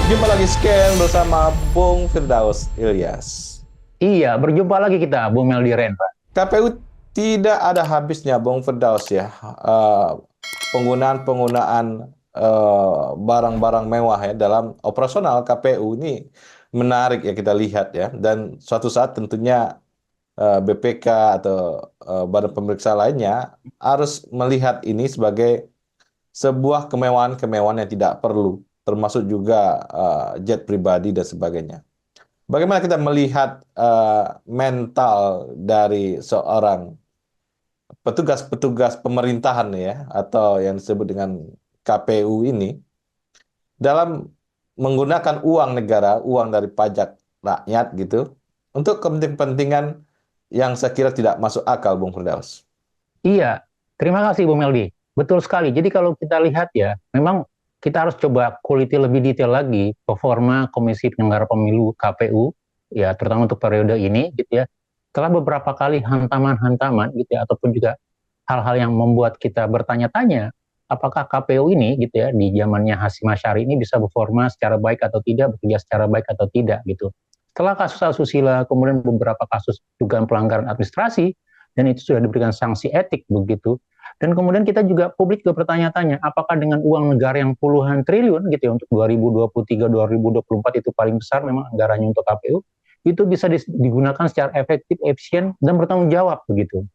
Jumpa lagi Scan bersama Bung Firdaus Ilyas. Iya, berjumpa lagi kita, Bung Meldi Ren, Pak. KPU tidak ada habisnya, Bung Firdaus ya. Eh, Penggunaan-penggunaan barang-barang mewah ya dalam operasional KPU ini menarik ya kita lihat ya. Dan suatu saat tentunya BPK atau badan pemeriksa lainnya harus melihat ini sebagai sebuah kemewahan-kemewahan yang tidak perlu, termasuk juga jet pribadi dan sebagainya. Bagaimana kita melihat mental dari seorang petugas-petugas pemerintahan ya, atau yang disebut dengan KPU ini, dalam menggunakan uang negara, uang dari pajak rakyat gitu, untuk kepentingan yang saya kira tidak masuk akal, Bung Firdaus. Iya, terima kasih, Bung Meldi. Betul sekali. Jadi kalau kita lihat ya, memang kita harus coba kuliti lebih detail lagi performa Komisi Penyelenggara Pemilu KPU, ya terutama untuk periode ini, gitu ya. Setelah beberapa kali hantaman-hantaman, gitu ya, ataupun juga hal-hal yang membuat kita bertanya-tanya, apakah KPU ini, gitu ya, di zamannya Hasyim Asyari ini bisa performa secara baik atau tidak, bekerja secara baik atau tidak, gitu. Setelah kasus asusila, kemudian beberapa kasus dugaan pelanggaran administrasi, dan itu sudah diberikan sanksi etik begitu. Dan kemudian kita juga publik juga bertanya-tanya, apakah dengan uang negara yang puluhan triliun gitu ya untuk 2023-2024 itu paling besar memang anggarannya untuk KPU, itu bisa digunakan secara efektif, efisien dan bertanggung jawab begitu.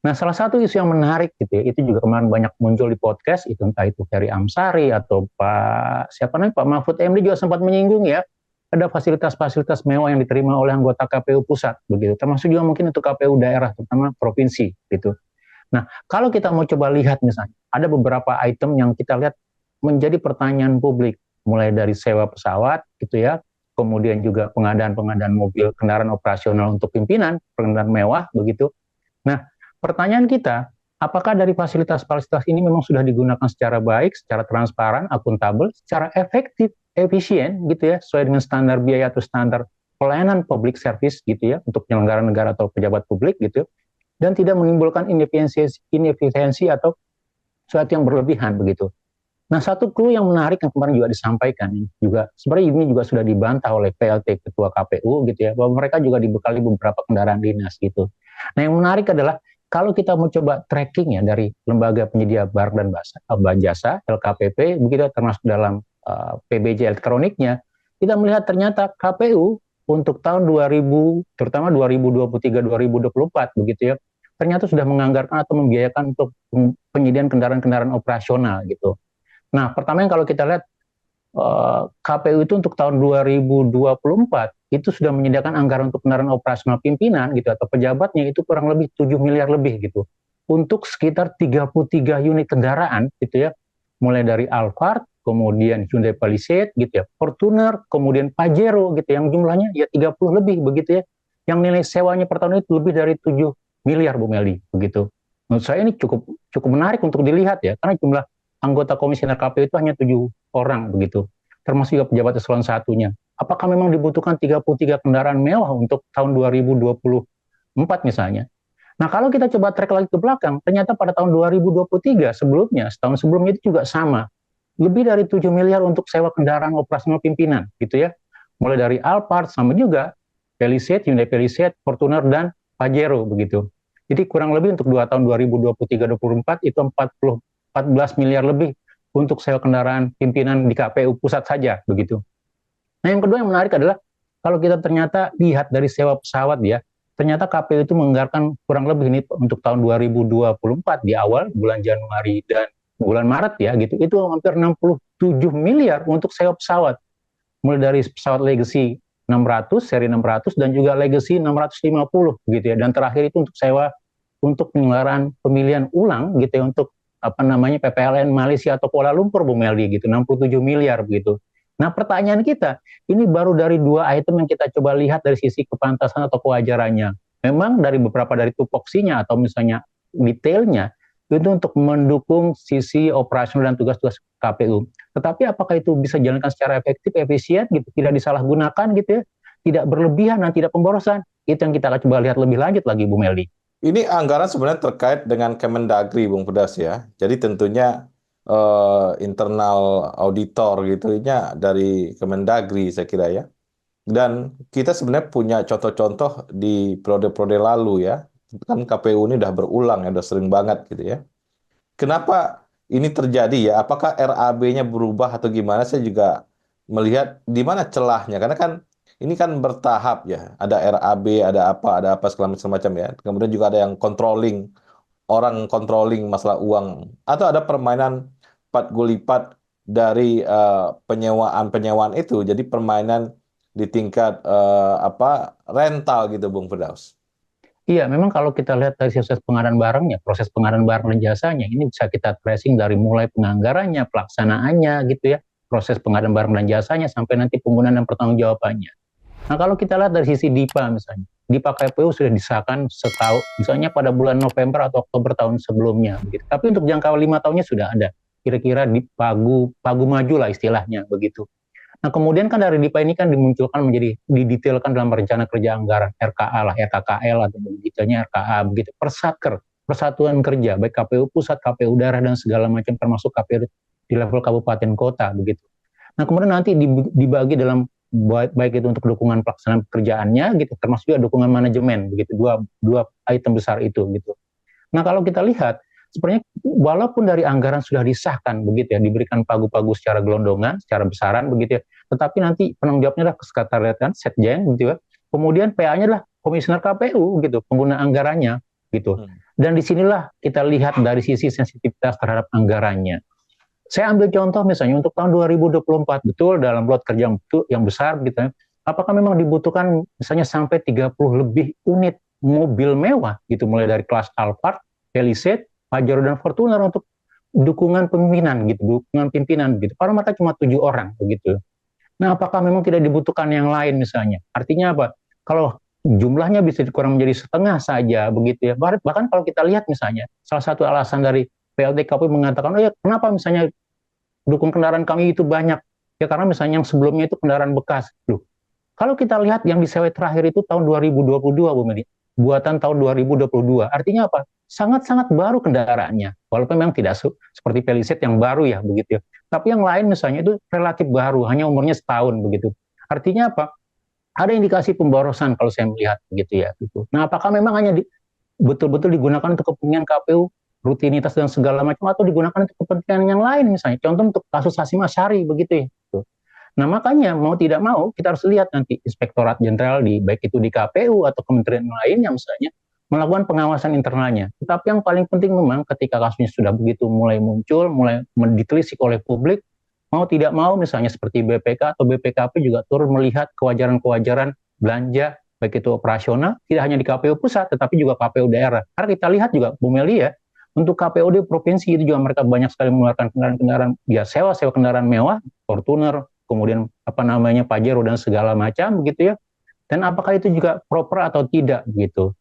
Nah, salah satu isu yang menarik gitu ya, itu juga kemarin banyak muncul di podcast, itu entah itu Ferry Amsari atau Pak siapa namanya Pak Mahfud MD juga sempat menyinggung ya, ada fasilitas-fasilitas mewah yang diterima oleh anggota KPU pusat begitu, termasuk juga mungkin untuk KPU daerah, terutama provinsi gitu. Nah, kalau kita mau coba lihat misalnya, ada beberapa item yang kita lihat menjadi pertanyaan publik, mulai dari sewa pesawat gitu ya, kemudian juga pengadaan-pengadaan mobil kendaraan operasional untuk pimpinan, kendaraan mewah begitu. Nah, pertanyaan kita, apakah dari fasilitas-fasilitas ini memang sudah digunakan secara baik, secara transparan, akuntabel, secara efektif, efisien gitu ya, sesuai dengan standar biaya atau standar pelayanan public service gitu ya, untuk penyelenggara negara atau pejabat publik gitu, dan tidak menimbulkan inefisiensi atau sesuatu yang berlebihan begitu. Nah, satu clue yang menarik yang kemarin juga disampaikan juga sebenarnya ini juga sudah dibantah oleh PLT Ketua KPU gitu ya, bahwa mereka juga dibekali beberapa kendaraan dinas gitu. Nah, yang menarik adalah kalau kita mau coba tracking ya dari lembaga penyedia barang dan jasa LKPP begitu termasuk dalam PBJ elektroniknya, kita melihat ternyata KPU untuk tahun 2000 terutama 2023-2024 begitu ya, ternyata sudah menganggarkan atau membiayakan untuk penyediaan kendaraan-kendaraan operasional gitu. Nah, pertama yang kalau kita lihat KPU itu untuk tahun 2024 itu sudah menyediakan anggaran untuk kendaraan operasional pimpinan gitu atau pejabatnya itu kurang lebih 7 miliar lebih gitu. Untuk sekitar 33 unit kendaraan gitu ya. Mulai dari Alphard, kemudian Hyundai Palisade gitu ya, Fortuner, kemudian Pajero gitu yang jumlahnya ya 30 lebih begitu ya. Yang nilai sewanya per tahun itu lebih dari 7 miliar Bu Meli begitu. Menurut saya ini cukup cukup menarik untuk dilihat ya karena jumlah anggota komisioner KPU itu hanya 7 orang begitu, termasuk juga pejabat eselon satunya. Apakah memang dibutuhkan 33 kendaraan mewah untuk tahun 2024 misalnya? Nah, kalau kita coba track lagi ke belakang, ternyata pada tahun 2023 sebelumnya, setahun sebelumnya itu juga sama. Lebih dari 7 miliar untuk sewa kendaraan operasional pimpinan, gitu ya. Mulai dari Alphard, sama juga Palisade, Hyundai Palisade, Fortuner, dan Pajero, begitu. Jadi kurang lebih untuk 2 tahun 2023-2024 itu 14 miliar lebih untuk sewa kendaraan pimpinan di KPU pusat saja, begitu. Nah, yang kedua yang menarik adalah kalau kita ternyata lihat dari sewa pesawat ya, ternyata KPU itu menganggarkan kurang lebih ini untuk tahun 2024 di awal bulan Januari dan bulan Maret ya gitu, itu hampir 67 miliar untuk sewa pesawat. Mulai dari pesawat Legacy 600, seri 600 dan juga Legacy 650 gitu ya. Dan terakhir itu untuk sewa untuk penyelenggaraan pemilihan ulang gitu ya untuk apa namanya PPLN Malaysia atau Kuala Lumpur Bu Meldi gitu 67 miliar begitu. Nah, pertanyaan kita, ini baru dari 2 item yang kita coba lihat dari sisi kepantasan atau kewajarannya. Memang dari beberapa dari tupoksinya atau misalnya detailnya, itu untuk mendukung sisi operasional dan tugas-tugas KPU. Tetapi apakah itu bisa dijalankan secara efektif, efisien, gitu, tidak disalahgunakan gitu ya, tidak berlebihan dan tidak pemborosan? Itu yang kita akan coba lihat lebih lanjut lagi, Bu Meldi. Ini anggaran sebenarnya terkait dengan Kemendagri, Bung Pedas ya. Jadi tentunya internal auditor gitu nya dari Kemendagri saya kira ya. Dan kita sebenarnya punya contoh-contoh di periode-periode lalu ya. Kan KPU ini udah berulang ya, udah sering banget gitu ya. Kenapa ini terjadi ya? Apakah RAB-nya berubah atau gimana? Saya juga melihat di mana celahnya. Karena kan ini kan bertahap ya. Ada RAB, ada apa segala macam ya. Kemudian juga ada yang orang controlling masalah uang. Atau ada permainan empat gulipat dari penyewaan-penyewaan itu. Jadi permainan di tingkat rental gitu, Bung Firdaus. Iya, memang kalau kita lihat dari proses pengadaan barangnya, proses pengadaan barang dan jasanya, ini bisa kita tracing dari mulai penganggarannya, pelaksanaannya gitu ya, proses pengadaan barang dan jasanya, sampai nanti penggunaan dan pertanggungjawabannya. Nah, kalau kita lihat dari sisi DIPA misalnya, DIPA KPU sudah disahkan setahun, misalnya pada bulan November atau Oktober tahun sebelumnya, begitu. Tapi untuk jangka 5 tahunnya sudah ada, kira-kira di pagu maju lah istilahnya, begitu. Nah, kemudian kan dari DIPA ini kan dimunculkan menjadi didetailkan dalam rencana kerja anggaran RKA lah, RKKL atau detailnya RKA begitu. Persatker, persatuan kerja baik KPU pusat, KPU daerah dan segala macam termasuk KPU di level kabupaten kota begitu. Nah, kemudian nanti dibagi dalam baik itu untuk dukungan pelaksanaan pekerjaannya gitu, termasuk juga dukungan manajemen begitu. Dua item besar itu gitu. Nah, kalau kita lihat sebenarnya walaupun dari anggaran sudah disahkan begitu ya, diberikan pagu-pagu secara gelondongan, secara besaran begitu ya, tetapi nanti penanggung jawabnya adalah sekretariat Setjen gitu ya. Kemudian PA-nya adalah komisioner KPU gitu, pengguna anggarannya gitu. Dan disinilah kita lihat dari sisi sensitivitas terhadap anggarannya. Saya ambil contoh misalnya untuk tahun 2024 betul dalam lot kerja yang besar gitu ya. Apakah memang dibutuhkan misalnya sampai 30 lebih unit mobil mewah gitu mulai dari kelas Alphard, Palisade, Pajero dan Fortuner untuk dukungan pimpinan gitu, dukungan pimpinan gitu. Padahal mereka cuma 7 orang begitu. Nah, apakah memang tidak dibutuhkan yang lain misalnya? Artinya apa? Kalau jumlahnya bisa dikurang menjadi setengah saja begitu ya. Bahkan kalau kita lihat misalnya salah satu alasan dari PLT KPU mengatakan, oh ya kenapa misalnya dukung kendaraan kami itu banyak? Ya karena misalnya yang sebelumnya itu kendaraan bekas. Loh, kalau kita lihat yang disewa terakhir itu tahun 2022, Bu Medi. Buatan tahun 2022. Artinya apa? Sangat-sangat baru kendaraannya. Walaupun memang tidak seperti Palisade yang baru ya, begitu ya. Tapi yang lain misalnya itu relatif baru, hanya umurnya setahun begitu. Artinya apa? Ada indikasi pemborosan kalau saya melihat begitu ya. Gitu. Nah, apakah memang hanya betul-betul digunakan untuk kepentingan KPU, rutinitas dan segala macam, atau digunakan untuk kepentingan yang lain misalnya? Contoh untuk kasus Hasyim Asyari begitu ya. Gitu. Nah, makanya mau tidak mau kita harus lihat nanti Inspektorat Jenderal di baik itu di KPU atau kementerian lain yang misalnya melakukan pengawasan internalnya. Tetapi yang paling penting memang ketika kasusnya sudah begitu mulai muncul, mulai ditelisik oleh publik, mau tidak mau misalnya seperti BPK atau BPKP juga turun melihat kewajaran-kewajaran belanja baik itu operasional tidak hanya di KPU pusat tetapi juga KPU daerah. Karena kita lihat juga Bu Meli ya, untuk KPUD provinsi itu juga mereka banyak sekali mengeluarkan kendaraan-kendaraan ya sewa kendaraan mewah, Fortuner, kemudian apa namanya Pajero dan segala macam begitu ya. Dan apakah itu juga proper atau tidak begitu.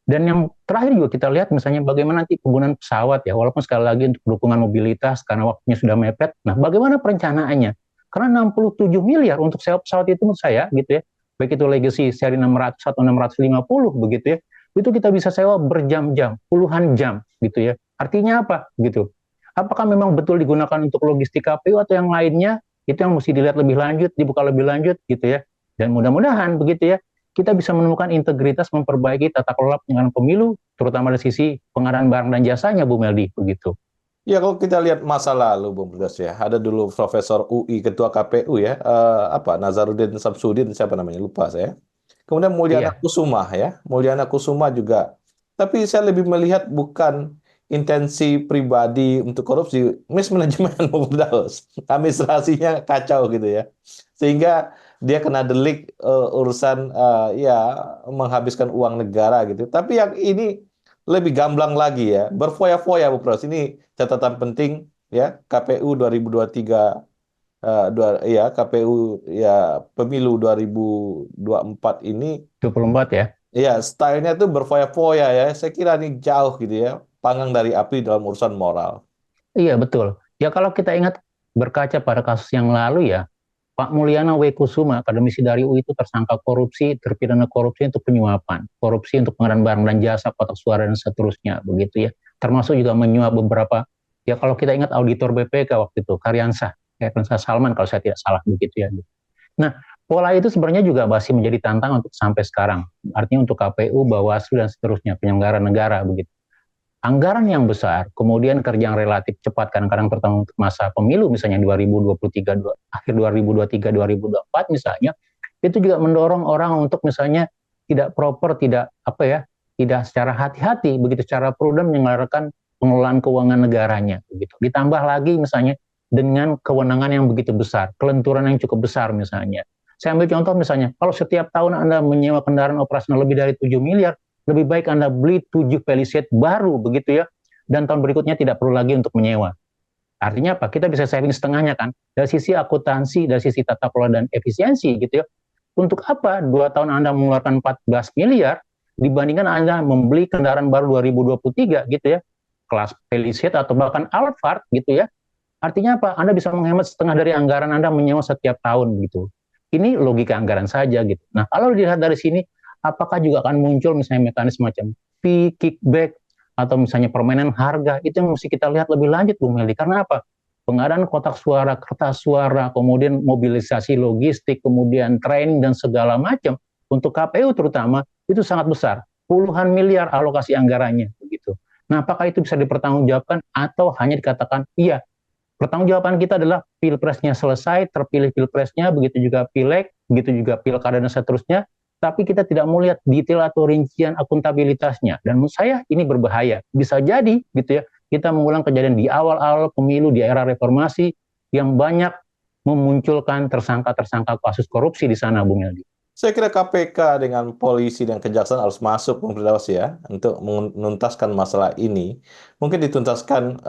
Dan yang terakhir juga kita lihat misalnya bagaimana nanti penggunaan pesawat ya, walaupun sekali lagi untuk dukungan mobilitas karena waktunya sudah mepet. Nah, bagaimana perencanaannya? Karena 67 miliar untuk sewa pesawat itu menurut saya gitu ya, baik itu legacy seri 600 atau 650 begitu ya, itu kita bisa sewa berjam-jam, puluhan jam gitu ya. Artinya apa gitu? Apakah memang betul digunakan untuk logistik KPU atau yang lainnya? Itu yang mesti dilihat lebih lanjut, dibuka lebih lanjut gitu ya. Dan mudah-mudahan begitu ya, kita bisa menemukan integritas memperbaiki tata kelola penyelenggaraan pemilu, terutama dari sisi pengadaan barang dan jasanya, Bu Meldi, begitu. Ya, kalau kita lihat masa lalu, Bung Firdaus ya, ada dulu Profesor UI, Ketua KPU ya, Nazarudin Samsudin, siapa namanya, lupa saya. Kemudian Mulyana Iya, Kusuma ya, Mulyana Kusuma juga. Tapi saya lebih melihat bukan intensi pribadi untuk korupsi, mismanajemen Bung Firdaus. Administrasinya kacau gitu ya. Sehingga dia kena delik urusan ya menghabiskan uang negara gitu. Tapi yang ini lebih gamblang lagi ya, berfoya-foya Bu Pros. Ini catatan penting ya, KPU 2023 ya KPU ya pemilu 2024 ini 24 ya. ya stylenya tuh berfoya-foya ya. Saya kira ini jauh gitu ya, panggang dari api dalam urusan moral. Iya, betul. Ya kalau kita ingat berkaca pada kasus yang lalu ya, Pak Mulyana W. Kusuma, akademisi dari UI itu tersangka korupsi, terpidana korupsi untuk penyuapan, korupsi untuk pengadaan barang dan jasa, kotak suara dan seterusnya, begitu ya. Termasuk juga menyuap beberapa Ya kalau kita ingat auditor BPK waktu itu, Karyansa Salman kalau saya tidak salah begitu ya. Nah, pola itu sebenarnya juga masih menjadi tantangan untuk sampai sekarang. Artinya untuk KPU, Bawaslu dan seterusnya penyelenggara negara begitu. Anggaran yang besar, kemudian kerja yang relatif cepat, kadang-kadang terutama untuk masa pemilu misalnya 2023, akhir 2023, 2024 misalnya, itu juga mendorong orang untuk misalnya tidak proper, tidak apa ya, tidak secara hati-hati, begitu secara prudent menyelenggarakan pengelolaan keuangan negaranya, begitu. Ditambah lagi misalnya dengan kewenangan yang begitu besar, kelenturan yang cukup besar misalnya. Saya ambil contoh misalnya, kalau setiap tahun Anda menyewa kendaraan operasional lebih dari 7 miliar, lebih baik Anda beli 7 Palisade baru begitu ya, dan tahun berikutnya tidak perlu lagi untuk menyewa. Artinya apa? Kita bisa saving setengahnya kan, dari sisi akuntansi, dari sisi tata kelola dan efisiensi gitu ya. Untuk apa 2 tahun Anda mengeluarkan 14 miliar dibandingkan Anda membeli kendaraan baru 2023 gitu ya, kelas Palisade atau bahkan Alphard gitu ya. Artinya apa? Anda bisa menghemat setengah dari anggaran Anda menyewa setiap tahun gitu. Ini logika anggaran saja gitu. Nah, kalau dilihat dari sini, apakah juga akan muncul misalnya mekanisme macam fee, kickback, atau misalnya permainan harga, itu yang mesti kita lihat lebih lanjut, Bung Meldi. Karena apa? Pengadaan kotak suara, kertas suara, kemudian mobilisasi logistik, kemudian training, dan segala macam, untuk KPU terutama, itu sangat besar. Puluhan miliar alokasi anggarannya. Begitu. Nah, apakah itu bisa dipertanggungjawabkan atau hanya dikatakan, iya, pertanggungjawaban kita adalah pilpresnya selesai, terpilih pilpresnya, begitu juga pileg, begitu juga pilkada dan seterusnya, tapi kita tidak mau lihat detail atau rincian akuntabilitasnya. Dan menurut saya ini berbahaya. Bisa jadi gitu ya, kita mengulang kejadian di awal-awal pemilu di era reformasi yang banyak memunculkan tersangka-tersangka kasus korupsi di sana, Bung Yadi. Saya kira KPK dengan polisi dan kejaksaan harus masuk, Bung Firdaus ya, untuk menuntaskan masalah ini. Mungkin dituntaskan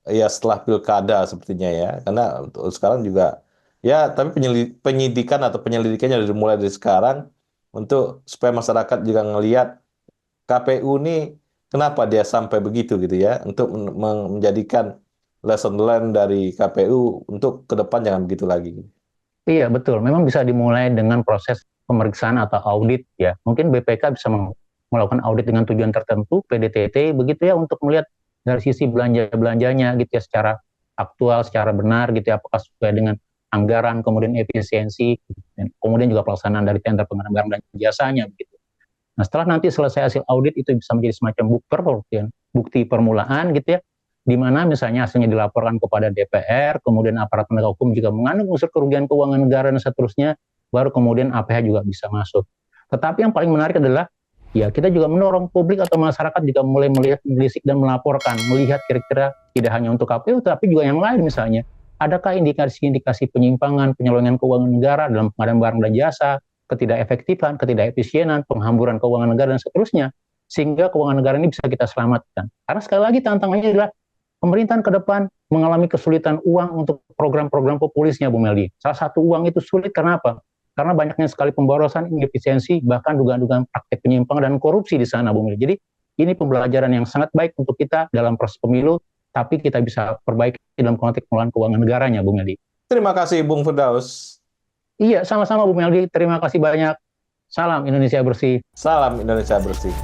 ya setelah pilkada sepertinya ya, karena untuk sekarang juga ya, tapi penyidikan atau penyelidikannya dari mulai dari sekarang untuk supaya masyarakat juga ngelihat KPU ini kenapa dia sampai begitu gitu ya, untuk menjadikan lesson learned dari KPU untuk ke depan jangan begitu lagi. Iya, betul. Memang bisa dimulai dengan proses pemeriksaan atau audit ya. Mungkin BPK bisa melakukan audit dengan tujuan tertentu, PDTT begitu ya, untuk melihat dari sisi belanja-belanjanya gitu ya, secara aktual, secara benar gitu ya, apakah sesuai dengan anggaran, kemudian efisiensi, kemudian juga pelaksanaan dari tender penganggaran dan jasanya begitu. Nah, setelah nanti selesai hasil audit itu bisa menjadi semacam bukti permulaan gitu ya, di mana misalnya hasilnya dilaporkan kepada DPR, kemudian aparat penegak hukum juga mengandung unsur kerugian keuangan negara dan seterusnya, baru kemudian APH juga bisa masuk. Tetapi yang paling menarik adalah, ya kita juga mendorong publik atau masyarakat juga mulai melihat, menelisik dan melaporkan, melihat kira-kira tidak hanya untuk KPU, tapi juga yang lain misalnya, adakah indikasi-indikasi penyimpangan, penyelewengan keuangan negara dalam pengadaan barang dan jasa, ketidakefektifan, ketidakefisienan, penghamburan keuangan negara dan seterusnya, sehingga keuangan negara ini bisa kita selamatkan. Karena sekali lagi tantangannya adalah pemerintahan ke depan mengalami kesulitan uang untuk program-program populisnya, Bung Meldi. Salah satu uang itu sulit karena apa? Karena banyaknya sekali pemborosan, inefisiensi, bahkan dugaan-dugaan praktek penyimpangan dan korupsi di sana, Bung Meldi. Jadi ini pembelajaran yang sangat baik untuk kita dalam proses pemilu, tapi kita bisa perbaiki dalam konteks pengelolaan keuangan negaranya, Bung Meldi. Terima kasih, Bung Firdaus. Iya, sama-sama Bung Meldi. Terima kasih banyak. Salam Indonesia bersih. Salam Indonesia bersih.